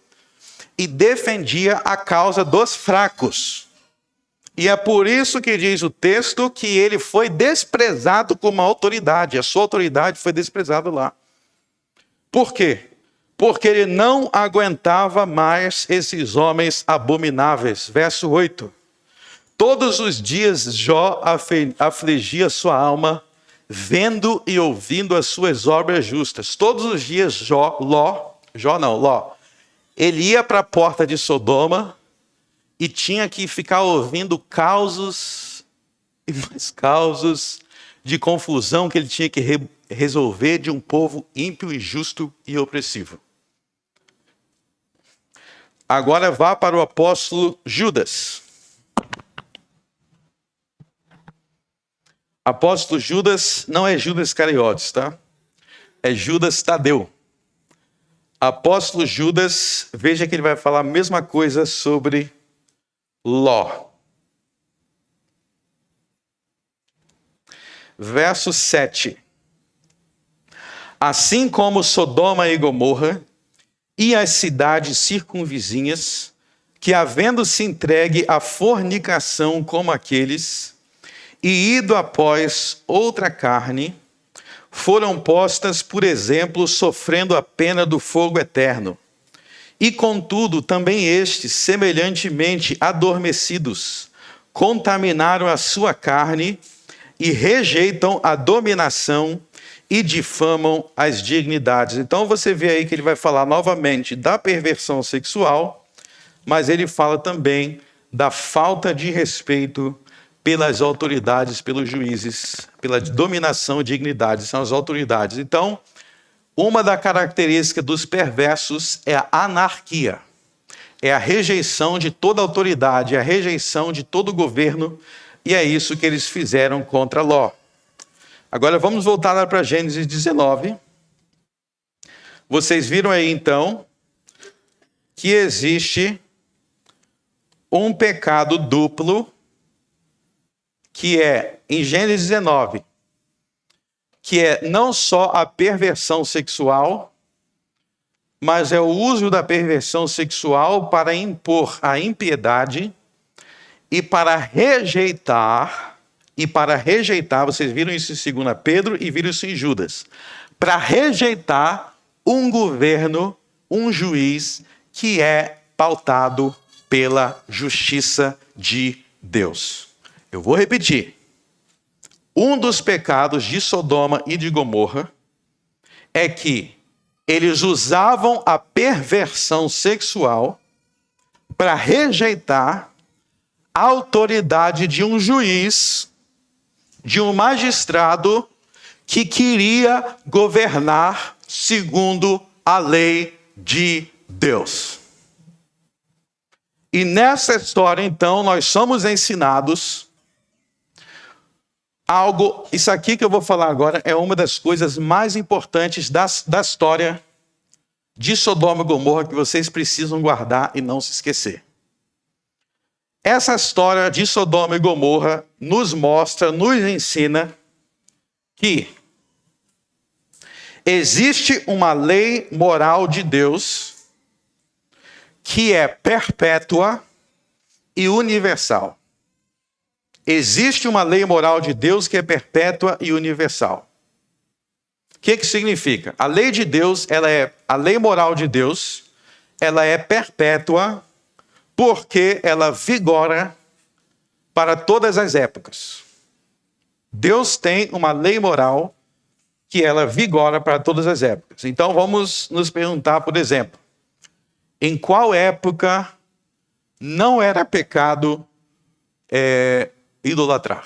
e defendia a causa dos fracos. E é por isso que diz o texto que ele foi desprezado como autoridade. A sua autoridade foi desprezada lá. Por quê? Porque ele não aguentava mais esses homens abomináveis. Verso 8. Todos os dias Jó afligia sua alma, vendo e ouvindo as suas obras justas. Todos os dias Ló, ele ia para a porta de Sodoma, e tinha que ficar ouvindo causos e mais causos de confusão que ele tinha que resolver de um povo ímpio, injusto e opressivo. Agora vá para o apóstolo Judas. Apóstolo Judas não é Judas Iscariotes, tá? É Judas Tadeu. Apóstolo Judas, veja que ele vai falar a mesma coisa sobre Ló. Verso 7. Assim como Sodoma e Gomorra e as cidades circunvizinhas, que havendo-se entregue à fornicação como aqueles, e ido após outra carne, foram postas por exemplo, sofrendo a pena do fogo eterno. E contudo, também estes, semelhantemente adormecidos, contaminaram a sua carne e rejeitam a dominação e difamam as dignidades. Então você vê aí que ele vai falar novamente da perversão sexual, mas ele fala também da falta de respeito pelas autoridades, pelos juízes, pela dominação e dignidade, são as autoridades. Então, uma das características dos perversos é a anarquia, é a rejeição de toda autoridade, é a rejeição de todo governo, e é isso que eles fizeram contra Ló. Agora vamos voltar lá para Gênesis 19. Vocês viram aí então que existe um pecado duplo, que é em Gênesis 19, que é não só a perversão sexual, mas é o uso da perversão sexual para impor a impiedade e para rejeitar, vocês viram isso em 2 Pedro e viram isso em Judas, para rejeitar um governo, um juiz que é pautado pela justiça de Deus. Eu vou repetir. Um dos pecados de Sodoma e de Gomorra é que eles usavam a perversão sexual para rejeitar a autoridade de um juiz, de um magistrado que queria governar segundo a lei de Deus. E nessa história, então, nós somos ensinados algo. Isso aqui que eu vou falar agora é uma das coisas mais importantes da história de Sodoma e Gomorra que vocês precisam guardar e não se esquecer. Essa história de Sodoma e Gomorra nos mostra, nos ensina que existe uma lei moral de Deus que é perpétua e universal. Existe uma lei moral de Deus que é perpétua e universal. O que significa? A lei de Deus, a lei moral de Deus, ela é perpétua porque ela vigora para todas as épocas. Deus tem uma lei moral que ela vigora para todas as épocas. Então vamos nos perguntar, por exemplo, em qual época não era pecado idolatrar?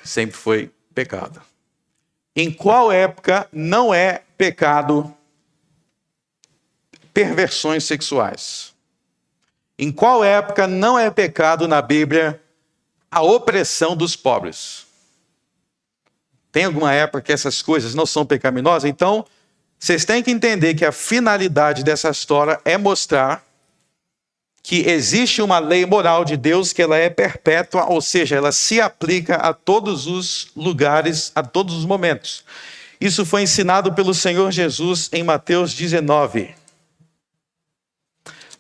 Sempre foi pecado. Em qual época não é pecado perversões sexuais? Em qual época não é pecado na Bíblia a opressão dos pobres? Tem alguma época que essas coisas não são pecaminosas? Então, vocês têm que entender que a finalidade dessa história é mostrar que existe uma lei moral de Deus que ela é perpétua, ou seja, ela se aplica a todos os lugares, a todos os momentos. Isso foi ensinado pelo Senhor Jesus em Mateus 19.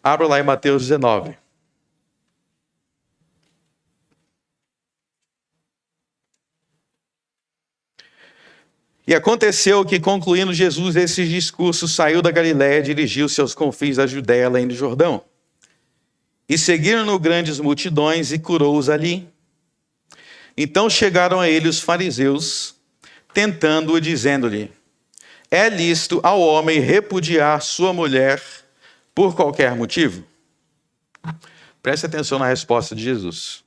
Abra lá em Mateus 19. E aconteceu que, concluindo Jesus esses discursos, saiu da Galiléia e dirigiu-se aos confins da Judéia, além do Jordão. E seguiram-no grandes multidões e curou-os ali. Então chegaram a ele os fariseus, tentando-o, dizendo-lhe: é lícito ao homem repudiar sua mulher por qualquer motivo? Preste atenção na resposta de Jesus.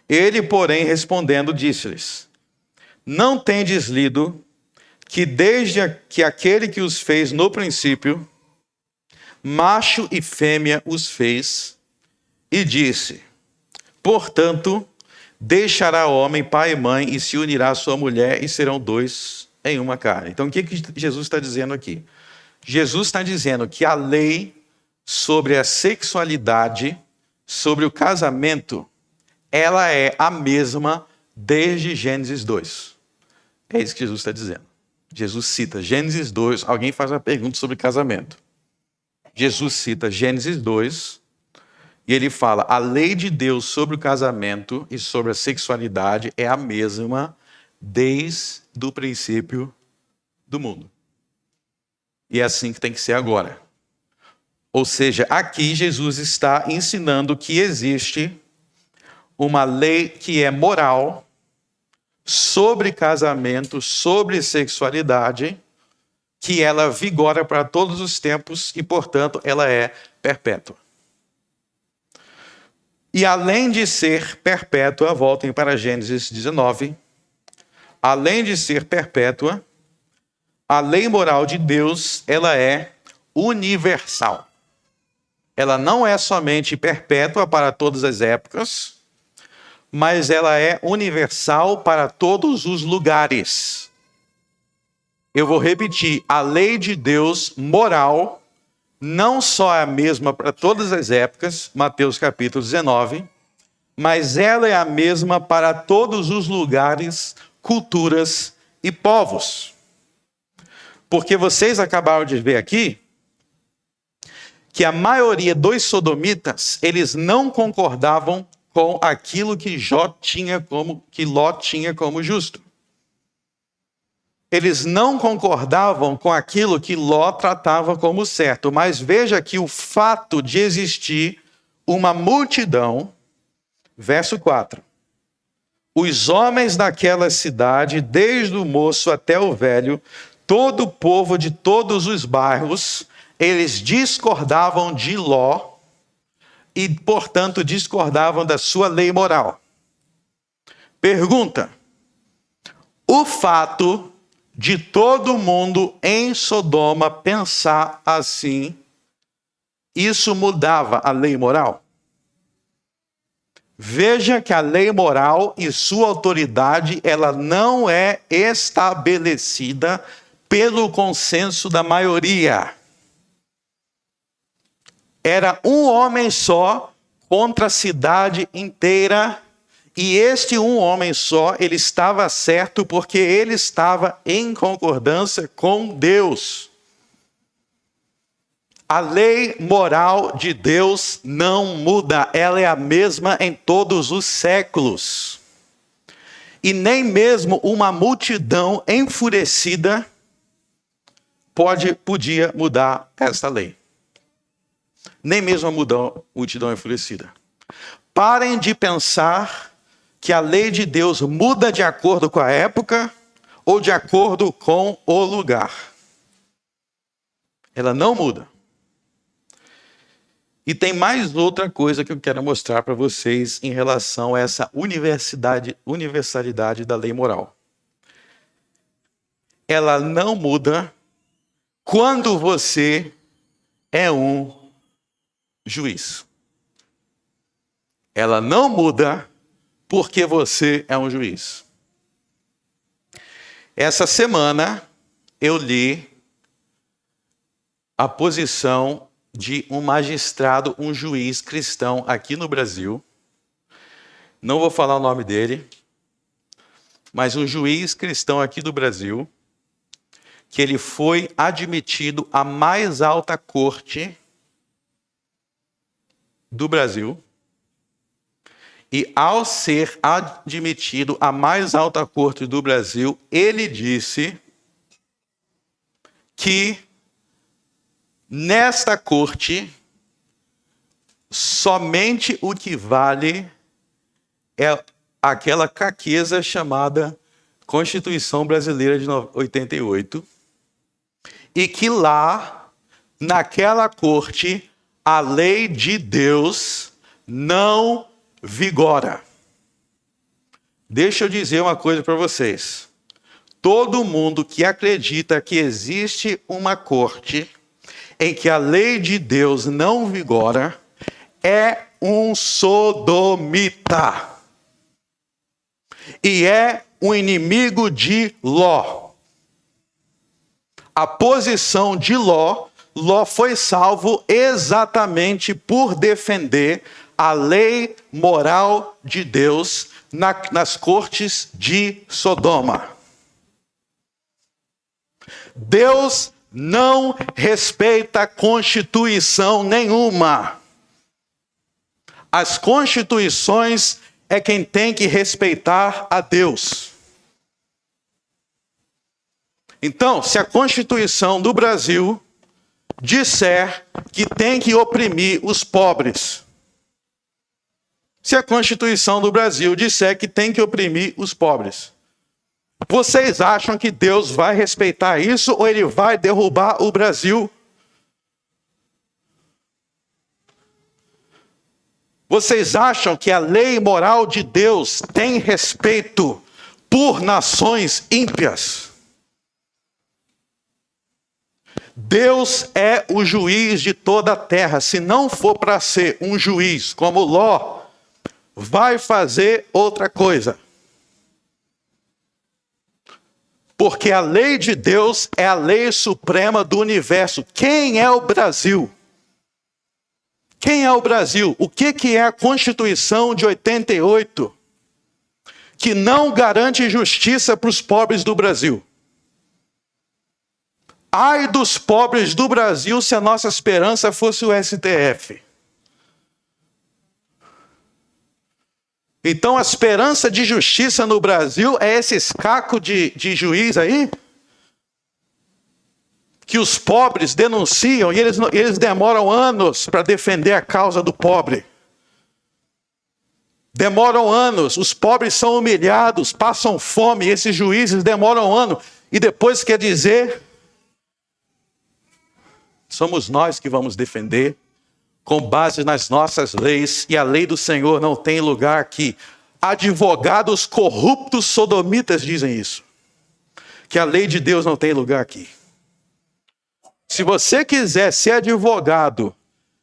Ele, porém, respondendo, disse-lhes: não tendes lido que desde que aquele que os fez no princípio, macho e fêmea os fez, e disse: portanto, deixará o homem pai e mãe e se unirá à sua mulher e serão dois em uma carne. Então o que Jesus está dizendo aqui? Jesus está dizendo que a lei sobre a sexualidade, sobre o casamento, ela é a mesma desde Gênesis 2. É isso que Jesus está dizendo. Jesus cita Gênesis 2, alguém faz uma pergunta sobre casamento. Jesus cita Gênesis 2 e ele fala: a lei de Deus sobre o casamento e sobre a sexualidade é a mesma desde o princípio do mundo. E é assim que tem que ser agora. Ou seja, aqui Jesus está ensinando que existe uma lei que é moral sobre casamento, sobre sexualidade, que ela vigora para todos os tempos e, portanto, ela é perpétua. E além de ser perpétua, voltem para Gênesis 19, além de ser perpétua, a lei moral de Deus, ela é universal. Ela não é somente perpétua para todas as épocas, mas ela é universal para todos os lugares. Eu vou repetir, a lei de Deus moral não só é a mesma para todas as épocas, Mateus capítulo 19, mas ela é a mesma para todos os lugares, culturas e povos. Porque vocês acabaram de ver aqui que a maioria dos sodomitas, eles não concordavam com aquilo que Ló tinha como justo. Eles não concordavam com aquilo que Ló tratava como certo. Mas veja que o fato de existir uma multidão, verso 4. Os homens daquela cidade, desde o moço até o velho, todo o povo de todos os bairros, eles discordavam de Ló e, portanto, discordavam da sua lei moral. Pergunta: o fato de todo mundo em Sodoma pensar assim, isso mudava a lei moral? Veja que a lei moral e sua autoridade, ela não é estabelecida pelo consenso da maioria. Era um homem só contra a cidade inteira, e este um homem só, ele estava certo porque ele estava em concordância com Deus. A lei moral de Deus não muda, ela é a mesma em todos os séculos. E nem mesmo uma multidão enfurecida podia mudar esta lei. Nem mesmo a multidão enfurecida. Parem de pensar que a lei de Deus muda de acordo com a época ou de acordo com o lugar. Ela não muda. E tem mais outra coisa que eu quero mostrar para vocês em relação a essa universalidade da lei moral. Ela não muda quando você é um juiz. Ela não muda porque você é um juiz. Essa semana eu li a posição de um magistrado, um juiz cristão aqui no Brasil. Não vou falar o nome dele, mas um juiz cristão aqui do Brasil, que ele foi admitido à mais alta corte do Brasil. E ao ser admitido à mais alta corte do Brasil, ele disse que nesta corte, somente o que vale é aquela caqueza chamada Constituição Brasileira de 88, e que lá, naquela corte, a lei de Deus não vigora. Deixa eu dizer uma coisa para vocês. Todo mundo que acredita que existe uma corte em que a lei de Deus não vigora é um sodomita. E é um inimigo de Ló. A posição de Ló foi salvo exatamente por defender a lei moral de Deus nas cortes de Sodoma. Deus não respeita constituição nenhuma. As constituições é quem tem que respeitar a Deus. Então, se a Constituição do Brasil disser que tem que oprimir os pobres, se a Constituição do Brasil disser que tem que oprimir os pobres, Vocês acham que Deus vai respeitar isso ou ele vai derrubar o Brasil? Vocês acham que a lei moral de Deus tem respeito por nações ímpias? Deus é o juiz de toda a terra. Se não for para ser um juiz como Ló, vai fazer outra coisa. Porque a lei de Deus é a lei suprema do universo. Quem é o Brasil? Quem é o Brasil? O que é a Constituição de 88? Que não garante justiça para os pobres do Brasil. Ai dos pobres do Brasil se a nossa esperança fosse o STF. Então a esperança de justiça no Brasil é esse escaco de juiz aí? Que os pobres denunciam e eles demoram anos para defender a causa do pobre. Demoram anos, os pobres são humilhados, passam fome, e esses juízes demoram anos. E depois quer dizer, somos nós que vamos defender, com base nas nossas leis, e a lei do Senhor não tem lugar aqui. Advogados corruptos sodomitas dizem isso, que a lei de Deus não tem lugar aqui. Se você quiser ser advogado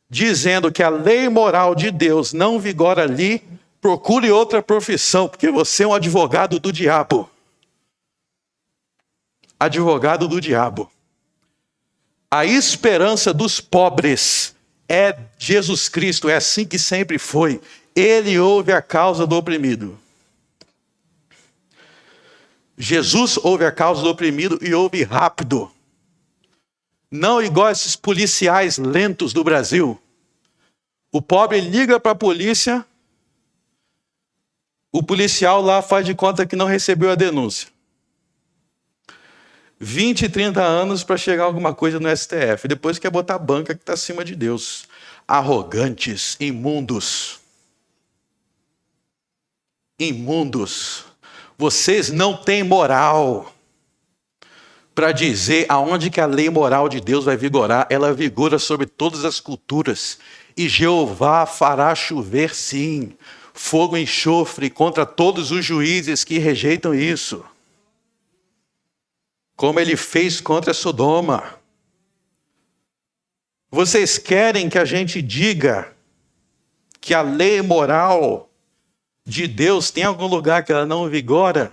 dizendo que a lei moral de Deus não vigora ali, procure outra profissão, porque você é um advogado do diabo. Advogado do diabo. A esperança dos pobres é Jesus Cristo, é assim que sempre foi. Ele ouve a causa do oprimido. Jesus ouve a causa do oprimido e ouve rápido. Não igual esses policiais lentos do Brasil. O pobre liga para a polícia, o policial lá faz de conta que não recebeu a denúncia. 20, 30 anos para chegar alguma coisa no STF. Depois quer botar a banca que está acima de Deus. Arrogantes, imundos. Imundos. Vocês não têm moral para dizer aonde que a lei moral de Deus vai vigorar. Ela vigora sobre todas as culturas. E Jeová fará chover, sim, fogo e enxofre contra todos os juízes que rejeitam isso. Como ele fez contra Sodoma. Vocês querem que a gente diga que a lei moral de Deus tem algum lugar que ela não vigora?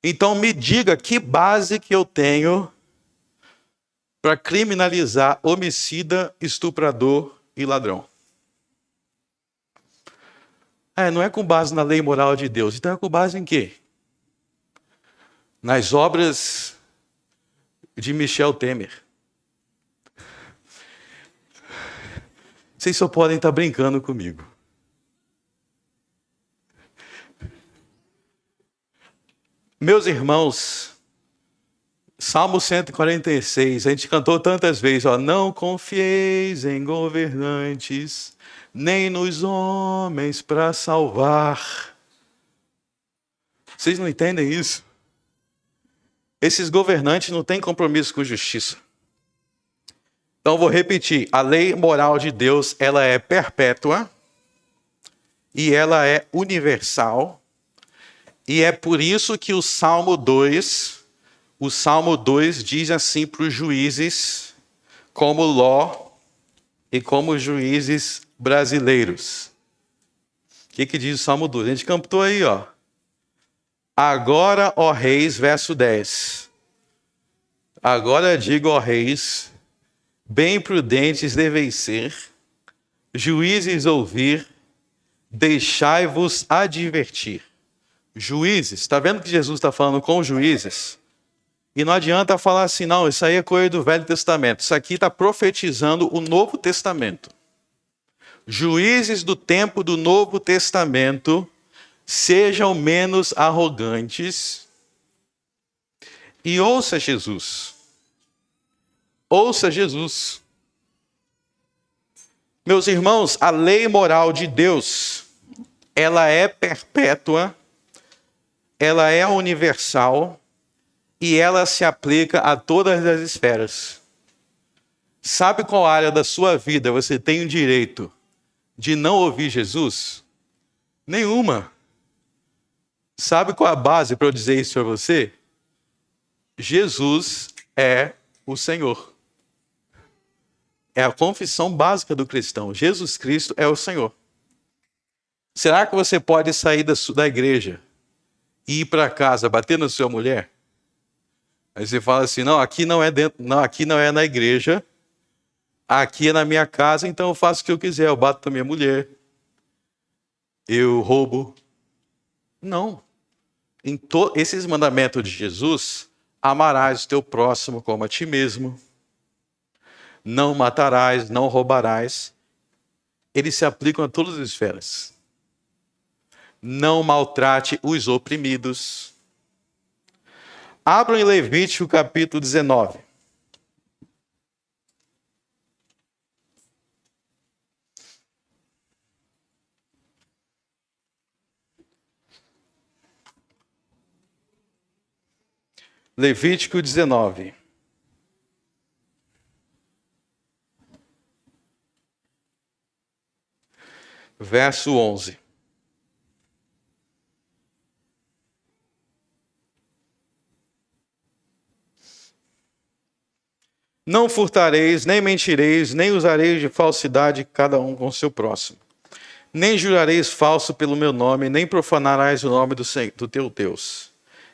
Então me diga que base que eu tenho para criminalizar homicida, estuprador e ladrão. Não é com base na lei moral de Deus. Então é com base em quê? Nas obras de Michel Temer. Vocês só podem estar brincando comigo. Meus irmãos, Salmo 146, a gente cantou tantas vezes, não confieis em governantes, nem nos homens para salvar. Vocês não entendem isso? Esses governantes não têm compromisso com justiça. Então vou repetir, a lei moral de Deus, ela é perpétua e ela é universal. E é por isso que o Salmo 2 diz assim para os juízes, como Ló e como juízes brasileiros. O que diz o Salmo 2? A gente cantou aí, Agora, ó reis, verso 10. Agora digo, ó reis, bem prudentes deveis ser, juízes ouvir, deixai-vos advertir. Juízes, está vendo que Jesus está falando com juízes? E não adianta falar assim, não, isso aí é coisa do Velho Testamento. Isso aqui está profetizando o Novo Testamento. Juízes do tempo do Novo Testamento, sejam menos arrogantes e ouça Jesus. Ouça Jesus. Meus irmãos, a lei moral de Deus, ela é perpétua. ela é universal e ela se aplica a todas as esferas. Sabe qual área da sua vida você tem o direito de não ouvir Jesus? Nenhuma. Sabe qual é a base para eu dizer isso para você? Jesus é o Senhor. É a confissão básica do cristão. Jesus Cristo é o Senhor. Será que você pode sair da igreja e ir para casa, bater na sua mulher? Aí você fala assim, não, aqui não é dentro, não, aqui não é na igreja, aqui é na minha casa, então eu faço o que eu quiser, eu bato na minha mulher, eu roubo. Não. Em esses mandamentos de Jesus, amarás o teu próximo como a ti mesmo, não matarás, não roubarás, eles se aplicam a todas as esferas. Não maltrate os oprimidos. Abram em Levítico capítulo 19. Levítico 19. Verso 11. Não furtareis, nem mentireis, nem usareis de falsidade cada um com o seu próximo. Nem jurareis falso pelo meu nome, nem profanarás o nome do teu Deus.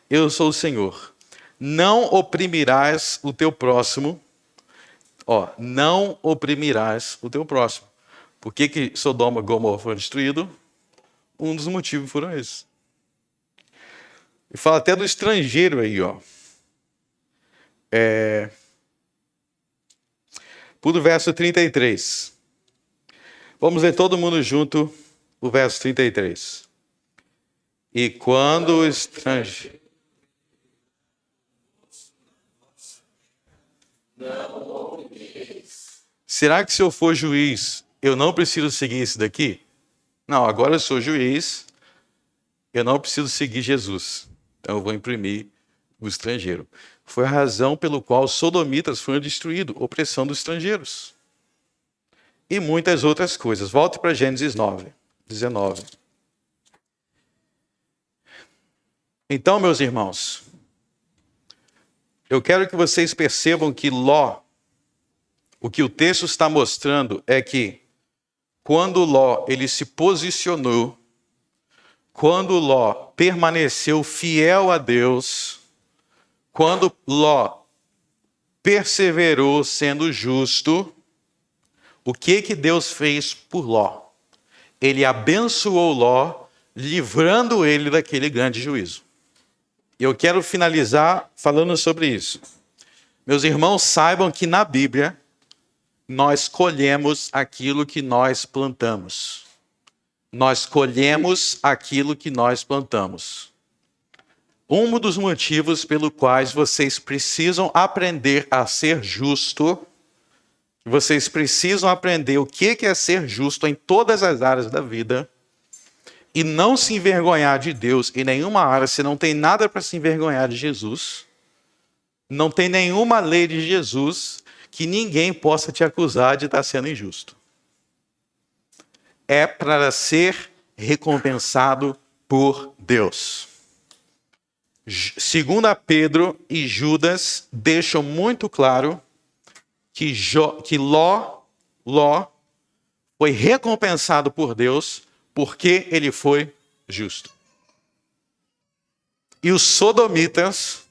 Eu sou o Senhor. Não oprimirás o teu próximo. Não oprimirás o teu próximo. Por que Sodoma e Gomorra foram destruídos? Um dos motivos foram esses. E fala até do estrangeiro aí, Por verso 33. Vamos ler todo mundo junto o verso 33. E quando o estrangeiro... Será que se eu for juiz, eu não preciso seguir isso daqui? Não, agora eu sou juiz, eu não preciso seguir Jesus. Então eu vou imprimir o estrangeiro. Foi a razão pelo qual os sodomitas foram destruídos, opressão dos estrangeiros. E muitas outras coisas. Volte para Gênesis 19. Então, meus irmãos, eu quero que vocês percebam que Ló, o que o texto está mostrando é que quando Ló ele se posicionou, quando Ló permaneceu fiel a Deus, quando Ló perseverou sendo justo, o que Deus fez por Ló? Ele abençoou Ló, livrando ele daquele grande juízo. E eu quero finalizar falando sobre isso. Meus irmãos, saibam que na Bíblia, nós colhemos aquilo que nós plantamos. Nós colhemos aquilo que nós plantamos. Um dos motivos pelo quais vocês precisam aprender a ser justo, vocês precisam aprender o que é ser justo em todas as áreas da vida e não se envergonhar de Deus em nenhuma área. Você não tem nada para se envergonhar de Jesus. Não tem nenhuma lei de Jesus que ninguém possa te acusar de estar sendo injusto. É para ser recompensado por Deus. Segunda Pedro e Judas deixam muito claro que Ló foi recompensado por Deus porque ele foi justo. E os sodomitas,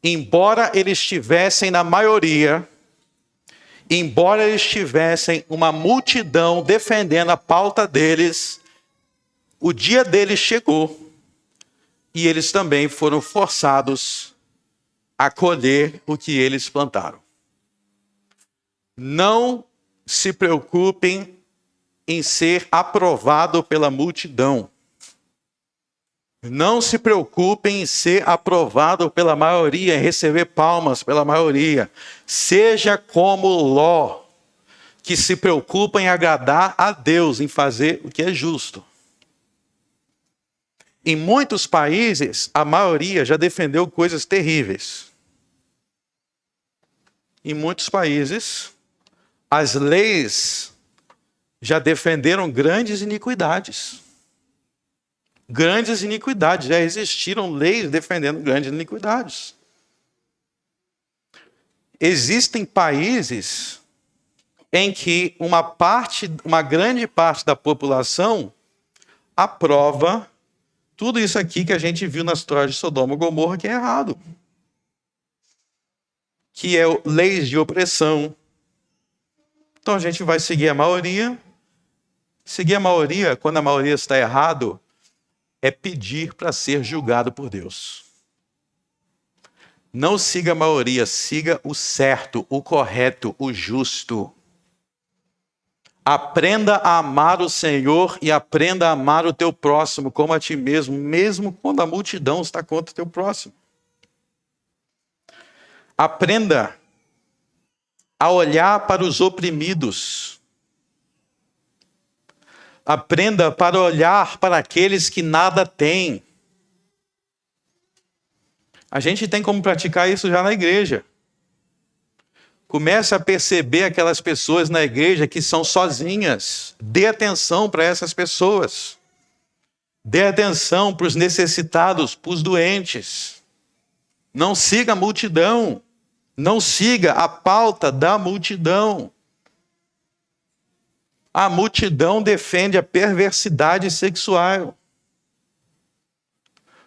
embora eles estivessem na maioria, embora eles tivessem uma multidão defendendo a pauta deles, o dia deles chegou e eles também foram forçados a colher o que eles plantaram. Não se preocupem em ser aprovado pela multidão. Não se preocupem em ser aprovado pela maioria, em receber palmas pela maioria. Seja como Ló, que se preocupa em agradar a Deus, em fazer o que é justo. Em muitos países, a maioria já defendeu coisas terríveis. Em muitos países, as leis já defenderam grandes iniquidades. Grandes iniquidades, já existiram leis defendendo grandes iniquidades. Existem países em que uma grande parte da população aprova tudo isso aqui que a gente viu na história de Sodoma e Gomorra, que é errado. Que é leis de opressão. Então a gente vai seguir a maioria. Seguir a maioria, quando a maioria está errado, é pedir para ser julgado por Deus. Não siga a maioria, siga o certo, o correto, o justo. Aprenda a amar o Senhor e aprenda a amar o teu próximo como a ti mesmo, mesmo quando a multidão está contra o teu próximo. Aprenda a olhar para os oprimidos. Aprenda para olhar para aqueles que nada têm. A gente tem como praticar isso já na igreja. Comece a perceber aquelas pessoas na igreja que são sozinhas. Dê atenção para essas pessoas. Dê atenção para os necessitados, para os doentes. Não siga a multidão. Não siga a pauta da multidão. A multidão defende a perversidade sexual.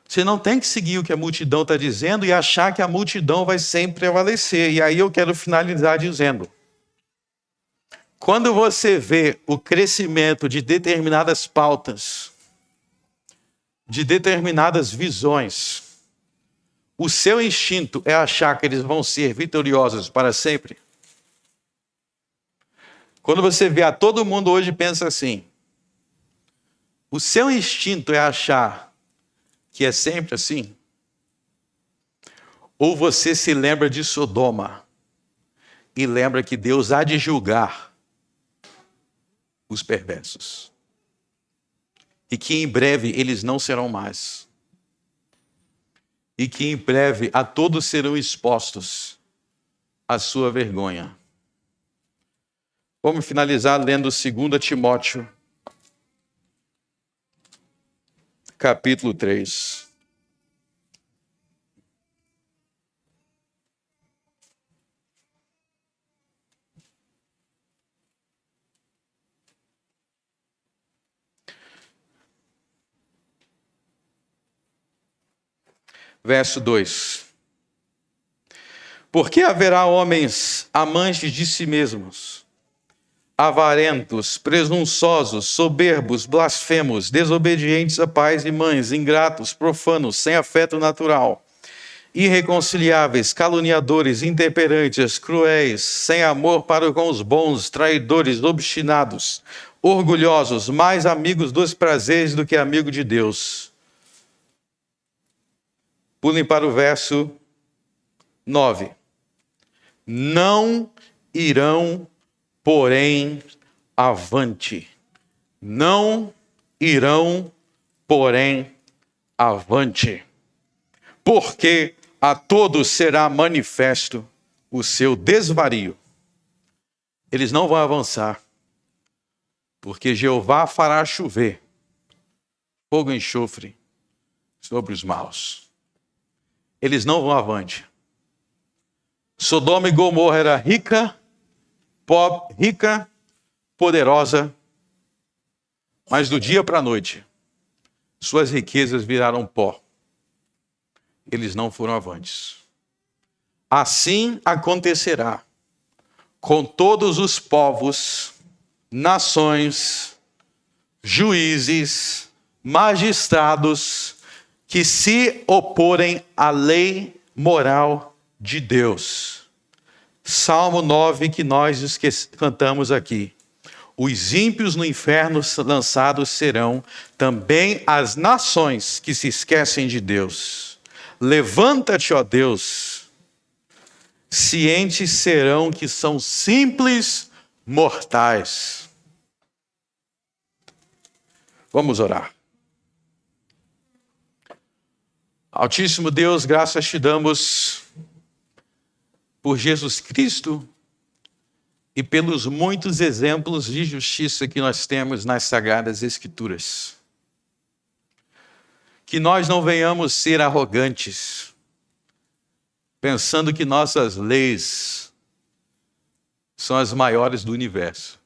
Você não tem que seguir o que a multidão está dizendo e achar que a multidão vai sempre prevalecer. E aí eu quero finalizar dizendo: quando você vê o crescimento de determinadas pautas, de determinadas visões, o seu instinto é achar que eles vão ser vitoriosos para sempre? Quando você vê, todo mundo hoje pensa assim, o seu instinto é achar que é sempre assim? Ou você se lembra de Sodoma e lembra que Deus há de julgar os perversos e que em breve eles não serão mais e que em breve a todos serão expostos à sua vergonha? Vamos finalizar lendo 2 Timóteo, capítulo 3. Verso 2. Porque haverá homens amantes de si mesmos, avarentos, presunçosos, soberbos, blasfemos, desobedientes a pais e mães, ingratos, profanos, sem afeto natural, irreconciliáveis, caluniadores, intemperantes, cruéis, sem amor para com os bons, traidores, obstinados, orgulhosos, mais amigos dos prazeres do que amigo de Deus. Pulem para o verso 9. Não irão, porém, avante. Não irão, porém, avante. Porque a todos será manifesto o seu desvario. Eles não vão avançar, porque Jeová fará chover fogo e enxofre sobre os maus. Eles não vão avante. Sodoma e Gomorra era rica, poderosa, mas do dia para a noite, suas riquezas viraram pó. Eles não foram avantes. Assim acontecerá com todos os povos, nações, juízes, magistrados que se oporem à lei moral de Deus. Salmo 9, que nós cantamos aqui. Os ímpios no inferno lançados serão também as nações que se esquecem de Deus. Levanta-te, ó Deus, cientes serão que são simples mortais. Vamos orar. Altíssimo Deus, graças te damos por Jesus Cristo e pelos muitos exemplos de justiça que nós temos nas Sagradas Escrituras. Que nós não venhamos ser arrogantes, pensando que nossas leis são as maiores do universo.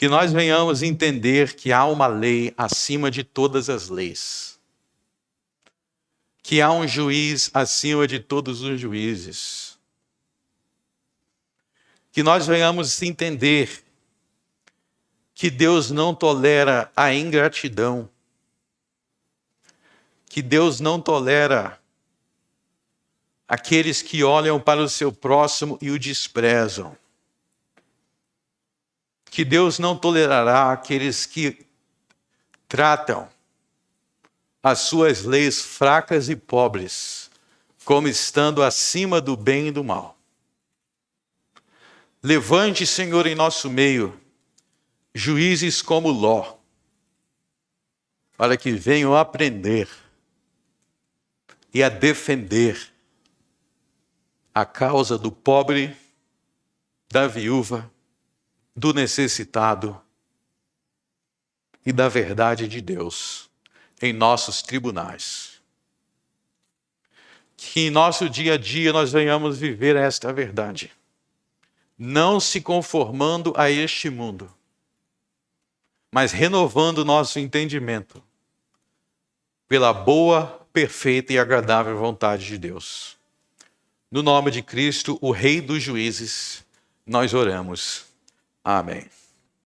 Que nós venhamos entender que há uma lei acima de todas as leis. Que há um juiz acima de todos os juízes. Que nós venhamos entender que Deus não tolera a ingratidão, que Deus não tolera aqueles que olham para o seu próximo e o desprezam, que Deus não tolerará aqueles que tratam as suas leis fracas e pobres como estando acima do bem e do mal. Levante, Senhor, em nosso meio juízes como Ló, para que venham a aprender e a defender a causa do pobre, da viúva, do necessitado e da verdade de Deus em nossos tribunais. Que em nosso dia a dia nós venhamos viver esta verdade, não se conformando a este mundo, mas renovando nosso entendimento pela boa, perfeita e agradável vontade de Deus. No nome de Cristo, o Rei dos Juízes, nós oramos. Amém.